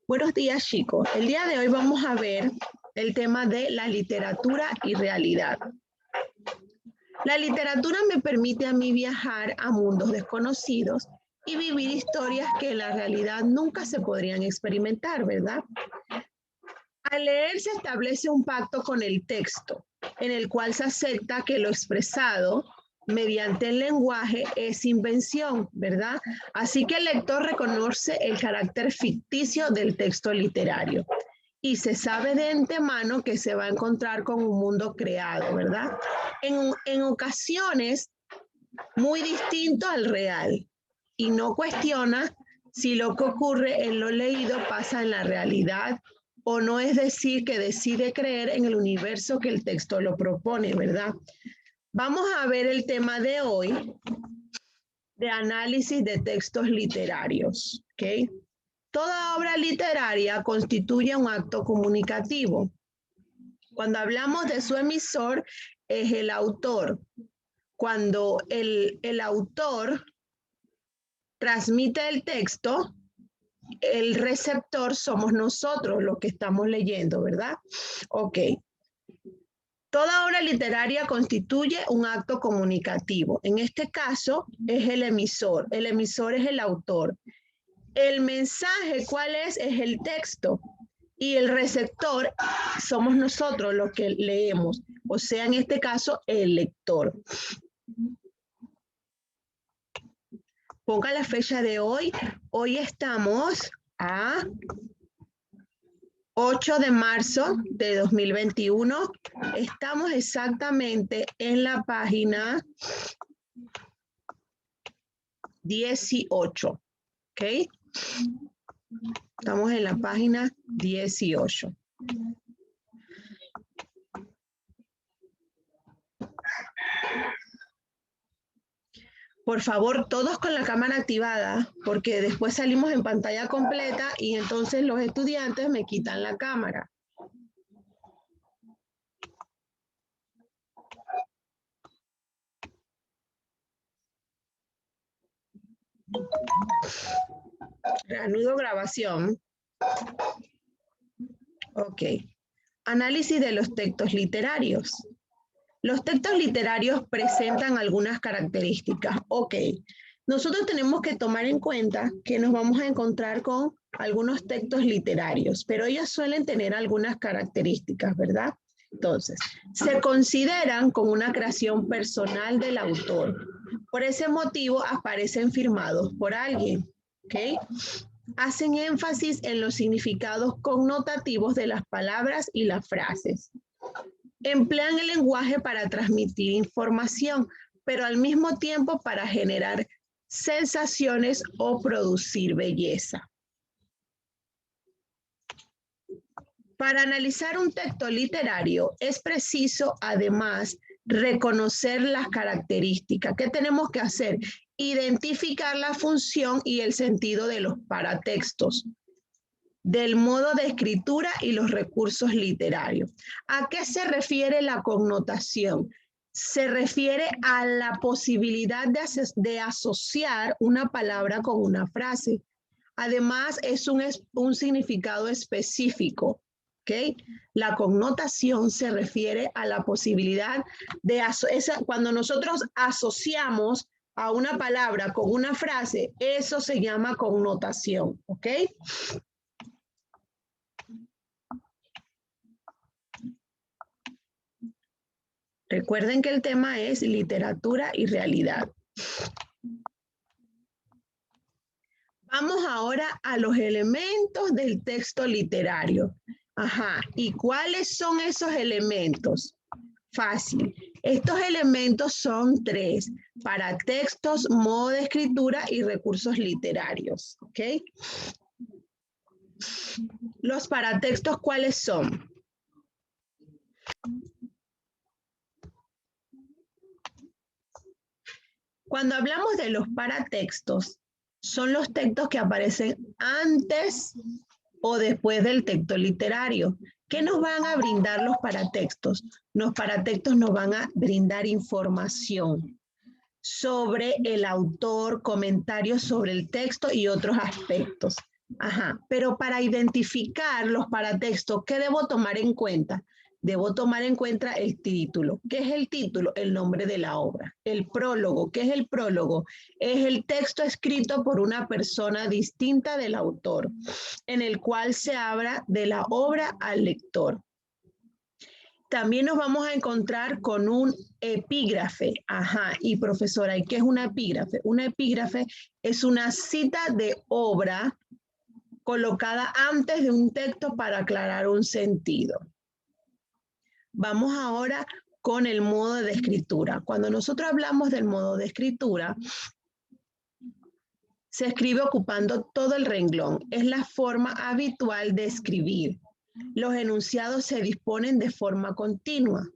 Buenos días, chicos. El día de hoy vamos a ver el tema de la literatura y realidad. La literatura me permite a mí viajar a mundos desconocidos y vivir historias que en la realidad nunca se podrían experimentar, ¿verdad? Al leer se establece un pacto con el texto, en el cual se acepta que lo expresado mediante el lenguaje es invención, ¿verdad? Así que el lector reconoce el carácter ficticio del texto literario y se sabe de antemano que se va a encontrar con un mundo creado, ¿verdad? En ocasiones muy distinto al real y no cuestiona si lo que ocurre en lo leído pasa en la realidad o no, es decir, que decide creer en el universo que el texto lo propone, ¿verdad? Vamos a ver el tema de hoy de análisis de textos literarios, ¿ok? Toda obra literaria constituye un acto comunicativo. Cuando hablamos de su emisor, es el autor. Cuando el autor transmite el texto, el receptor somos nosotros los que estamos leyendo, ¿verdad? Ok. Toda obra literaria constituye un acto comunicativo. En este caso es el emisor. El emisor es el autor. El mensaje, ¿cuál es? Es el texto. Y el receptor somos nosotros los que leemos. O sea, en este caso, el lector. Ponga la fecha de hoy. Hoy estamos a 8 de marzo de 2021. Estamos exactamente en la página 18. ¿Ok? Estamos en la página 18. Por favor, todos con la cámara activada, porque después salimos en pantalla completa y entonces los estudiantes me quitan la cámara. Reanudo grabación. Ok. Análisis de los textos literarios. Los textos literarios presentan algunas características. Ok, nosotros tenemos que tomar en cuenta que nos vamos a encontrar con algunos textos literarios, pero ellos suelen tener algunas características, ¿verdad? Entonces, se consideran como una creación personal del autor. Por ese motivo aparecen firmados por alguien, ¿ok? Hacen énfasis en los significados connotativos de las palabras y las frases. Emplean el lenguaje para transmitir información, pero al mismo tiempo para generar sensaciones o producir belleza. Para analizar un texto literario es preciso, además, reconocer las características. ¿Qué tenemos que hacer? Identificar la función y el sentido de los paratextos, del modo de escritura y los recursos literarios. ¿A qué se refiere la connotación? Se refiere a la posibilidad de asociar una palabra con una frase. Además, es un significado específico. ¿Okay? La connotación se refiere a la posibilidad de cuando nosotros asociamos a una palabra con una frase, eso se llama connotación. ¿Ok? Recuerden que el tema es literatura y realidad. Vamos ahora a los elementos del texto literario. Ajá, ¿y cuáles son esos elementos? Fácil. Estos elementos son 3: paratextos, modo de escritura y recursos literarios. ¿Ok? Los paratextos, ¿cuáles son? Cuando hablamos de los paratextos, son los textos que aparecen antes o después del texto literario. ¿Qué nos van a brindar los paratextos? Los paratextos nos van a brindar información sobre el autor, comentarios sobre el texto y otros aspectos. Ajá, pero para identificar los paratextos, ¿qué debo tomar en cuenta? Debo tomar en cuenta el título. ¿Qué es el título? El nombre de la obra. El prólogo. ¿Qué es el prólogo? Es el texto escrito por una persona distinta del autor, en el cual se habla de la obra al lector. También nos vamos a encontrar con un epígrafe. Ajá, y profesora, ¿y qué es una epígrafe? Una epígrafe es una cita de obra colocada antes de un texto para aclarar un sentido. Vamos ahora con el modo de escritura. Cuando nosotros hablamos del modo de escritura, se escribe ocupando todo el renglón. Es la forma habitual de escribir. Los enunciados se disponen de forma continua.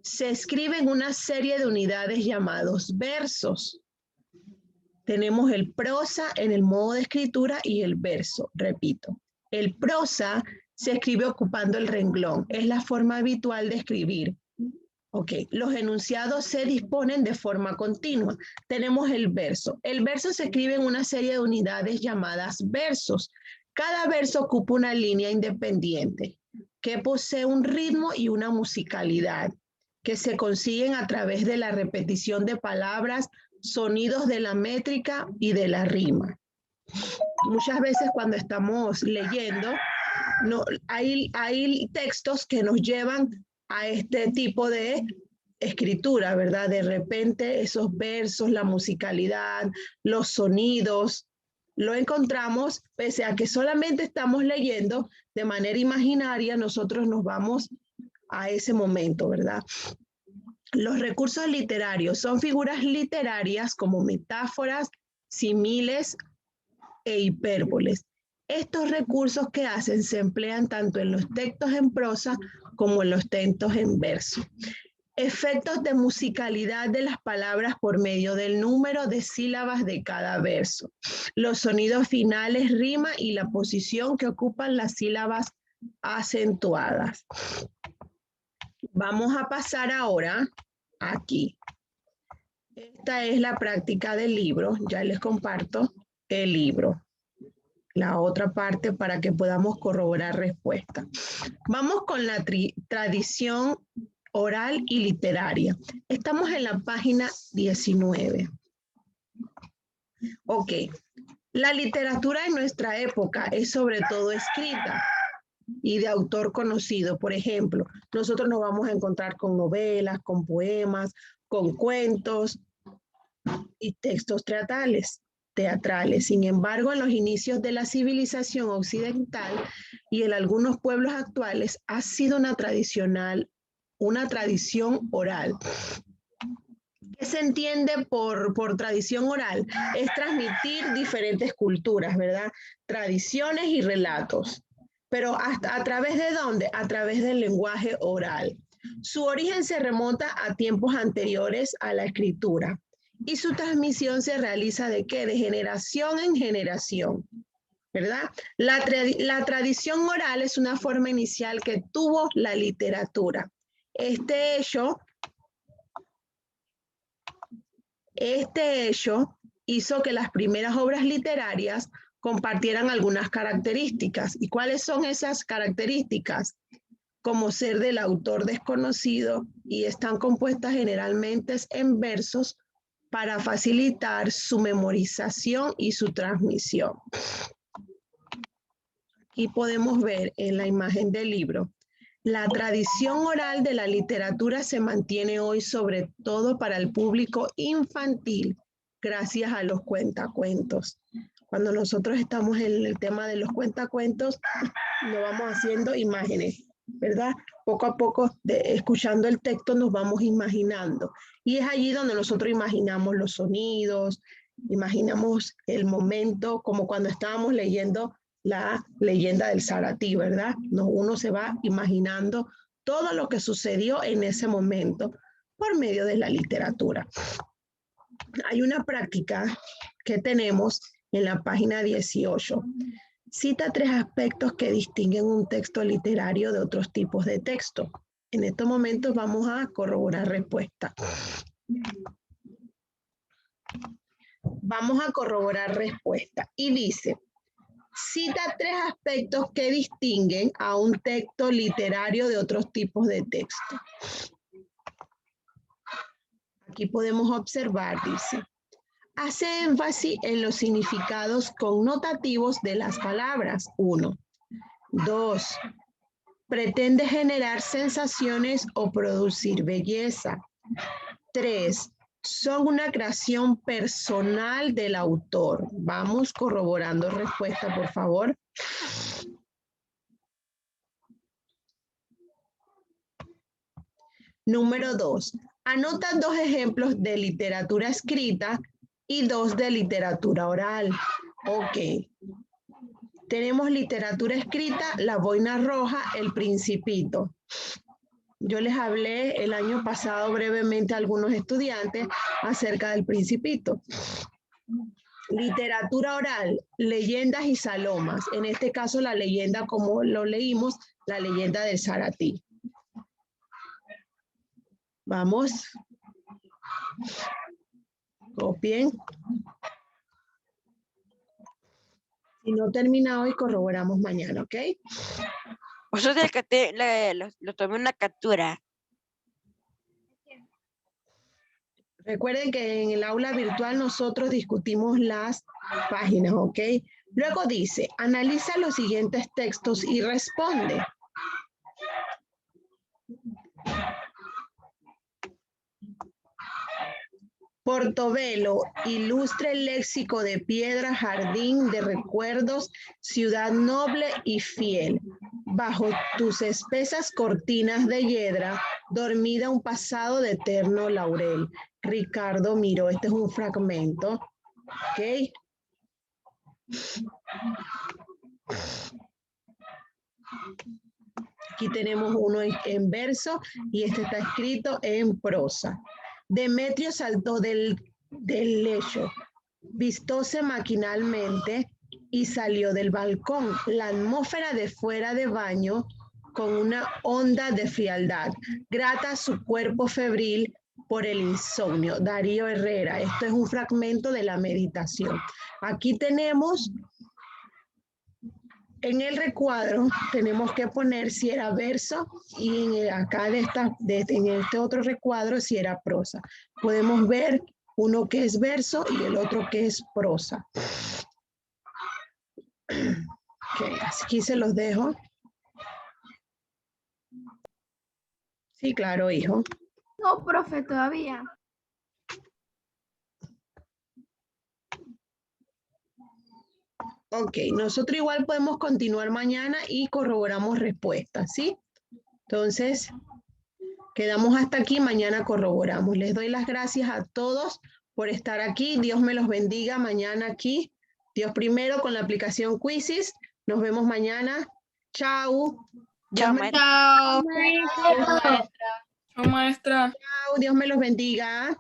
Se escriben una serie de unidades llamados versos. Tenemos el prosa en el modo de escritura y el verso. Repito, el prosa se escribe ocupando el renglón. Es la forma habitual de escribir. Ok, los enunciados se disponen de forma continua. Tenemos el verso. El verso se escribe en una serie de unidades llamadas versos. Cada verso ocupa una línea independiente que posee un ritmo y una musicalidad que se consiguen a través de la repetición de palabras, sonidos de la métrica y de la rima. Muchas veces cuando estamos leyendo, no, hay textos que nos llevan a este tipo de escritura, ¿verdad? De repente esos versos, la musicalidad, los sonidos, lo encontramos, pese a que solamente estamos leyendo de manera imaginaria, nosotros nos vamos a ese momento, ¿verdad? Los recursos literarios son figuras literarias como metáforas, símiles e hipérboles. Estos recursos que hacen se emplean tanto en los textos en prosa como en los textos en verso. Efectos de musicalidad de las palabras por medio del número de sílabas de cada verso. Los sonidos finales, rima y la posición que ocupan las sílabas acentuadas. Vamos a pasar ahora aquí. Esta es la práctica del libro. Ya les comparto el libro. La otra parte para que podamos corroborar respuesta. Vamos con la tradición oral y literaria. Estamos en la página 19. Ok. La literatura en nuestra época es sobre todo escrita y de autor conocido. Por ejemplo, nosotros nos vamos a encontrar con novelas, con poemas, con cuentos y textos teatrales. Sin embargo, en los inicios de la civilización occidental y en algunos pueblos actuales ha sido una tradición oral. ¿Qué se entiende por tradición oral? Es transmitir diferentes culturas, ¿verdad? Tradiciones y relatos. Pero ¿a través de dónde? A través del lenguaje oral. Su origen se remonta a tiempos anteriores a la escritura y su transmisión se realiza ¿de qué? De generación en generación, ¿verdad? La tradición oral es una forma inicial que tuvo la literatura. Este hecho hizo que las primeras obras literarias compartieran algunas características. ¿Y cuáles son esas características? Como ser del autor desconocido y están compuestas generalmente en versos para facilitar su memorización y su transmisión. Aquí podemos ver en la imagen del libro. La tradición oral de la literatura se mantiene hoy sobre todo para el público infantil gracias a los cuentacuentos. Cuando nosotros estamos en el tema de los cuentacuentos, nos vamos haciendo imágenes, ¿verdad? Poco a poco, escuchando el texto, nos vamos imaginando. Y es allí donde nosotros imaginamos los sonidos, imaginamos el momento, como cuando estábamos leyendo la leyenda del Saratí, ¿verdad? Uno se va imaginando todo lo que sucedió en ese momento por medio de la literatura. Hay una práctica que tenemos en la página 18. Cita 3 aspectos que distinguen un texto literario de otros tipos de texto. En estos momentos vamos a corroborar respuesta. Vamos a corroborar respuesta. Y dice, Cita 3 aspectos que distinguen a un texto literario de otros tipos de texto. Aquí podemos observar, dice, hace énfasis en los significados connotativos de las palabras. 1. 2. Pretende generar sensaciones o producir belleza. 3. Son una creación personal del autor. Vamos corroborando respuesta, por favor. Número 2. Anota 2 ejemplos de literatura escrita y 2 de literatura oral. Ok. Tenemos literatura escrita, La Boina Roja, El Principito. Yo les hablé el año pasado brevemente a algunos estudiantes acerca del Principito. Literatura oral, Leyendas y Salomas. En este caso, la leyenda, como lo leímos, la leyenda del Zaratí. Vamos. Copien. Si no termina hoy, corroboramos mañana, ¿ok? Vosotros lo tomé una captura. Recuerden que en el aula virtual nosotros discutimos las páginas, ¿ok? Luego dice, analiza los siguientes textos y responde. Portobelo, ilustre léxico de piedra, jardín de recuerdos, ciudad noble y fiel. Bajo tus espesas cortinas de hiedra, dormida un pasado de eterno laurel. Ricardo Miró, este es un fragmento. ¿Ok? Aquí tenemos uno en verso y este está escrito en prosa. Demetrio saltó del lecho, vistóse maquinalmente y salió del balcón. La atmósfera de fuera de baño con una onda de frialdad. Grata su cuerpo febril por el insomnio. Darío Herrera. Esto es un fragmento de la meditación. Aquí tenemos... En el recuadro tenemos que poner si era verso y acá en este otro recuadro si era prosa. Podemos ver uno que es verso y el otro que es prosa. Okay, aquí se los dejo. Sí, claro, hijo. No, profe, todavía. Ok, nosotros igual podemos continuar mañana y corroboramos respuestas, ¿sí? Entonces, quedamos hasta aquí, mañana corroboramos. Les doy las gracias a todos por estar aquí. Dios me los bendiga mañana aquí. Dios primero con la aplicación Quizzes. Nos vemos mañana. Chao. Chao, maestra. Chao. Chao, maestra. Chao, Dios me los bendiga.